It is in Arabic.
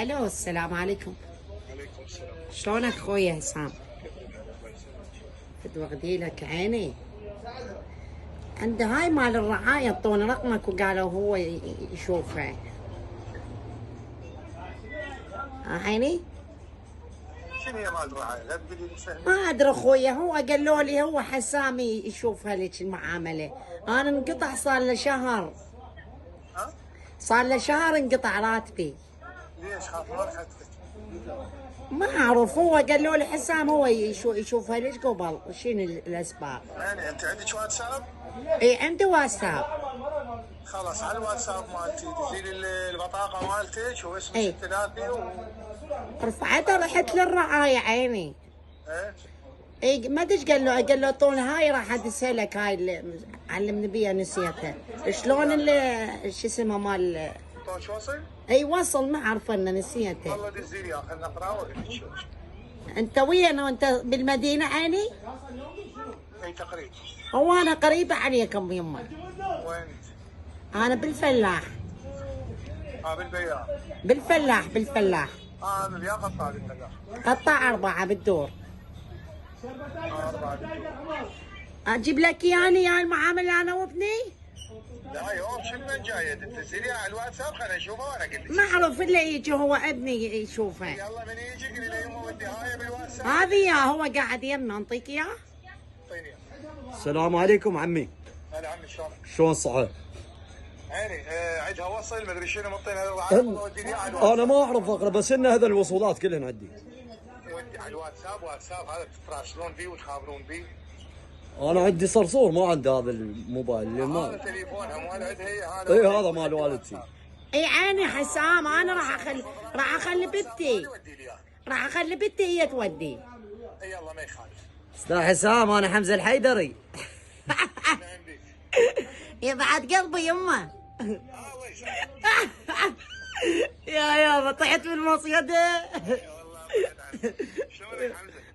الو، السلام عليكم. عليكم السلام. شلونك خويا هسام؟ واخدي لك عيني. عند هاي مال الرعاية اعطوني رقمك وقالوا هو يشوفه. عيني؟ شنو هي مال الرعاية؟ لا تقولي لي سهل. ما ادري خويا، هو قالوا لي هو حسامي يشوفها لك المعاملة. انا انقطع صار له شهر. ها؟ صار له شهر انقطع راتبي. ليش خاف ما لحقتك؟ ما اعرف، هو قالوا لي حسام هو يشوفها لك قبل. شنو الاسباب؟ يعني انت عندك واتساب؟ اي عندي واتساب. خلاص على الواتساب مالتي تدزي لي البطاقة مالتك واسمك اي الثلاثي رفعتها، رحت للرعاية عيني. ايه؟ اي ما ادري ايش قال له طول هاي راح ادسها لك. هاي اللي علمني بيها نسيتها. شلون اللي شو اسمه مال. طوش وصل؟ اي وصل، ما اعرف انه نسيته. والله دزي لي خلنا نقرا واقول لك شو. انت وين؟ وانت بالمدينة عيني؟ اي تقريبا. هو انا قريبة عليكم يمه. وين انت؟ انا بالفلاح. بالبياع. بالفلاح. بالبياع قطع بالبياع. قطع 4 بالدور. 4. اجيب لك اياني يا المعاملة انا وابني؟ لا يوم شنو من جاية تدزي لي على الواتساب خليني اشوفه وانا اقول لك. ما اعرف الا يجي هو ابني يشوفه. يلا من يجي قولي لي يمه ودي هاي بالواتساب. هذه يا هو قاعد يمنا، انطيك اياه. اعطيني. السلام عليكم عمي. هلا عمي شلونك؟ شلون صحة؟ عيني عندها وصل مدري شنو مطينا انا ما اعرف اقرا، بس ان هذا الوصولات كلهن عندي. ودي على الواتساب هذا تتراسلون بيه وتخابرون بيه. انا عندي صرصور، ما عندي هذا الموبايل اللي هذا ما. تليفونها مو عندها هي هذا. اي هذا مال والدتي. اي عيني حسام، انا راح اخلي بنتي. راح اخلي بنتي هي تودي. اي يلا ما يخالف. استاذ حسام، انا حمزه الحيدري. يبعد قلبي يمه. يا طحت بالمصيدة. شلونك حمزه؟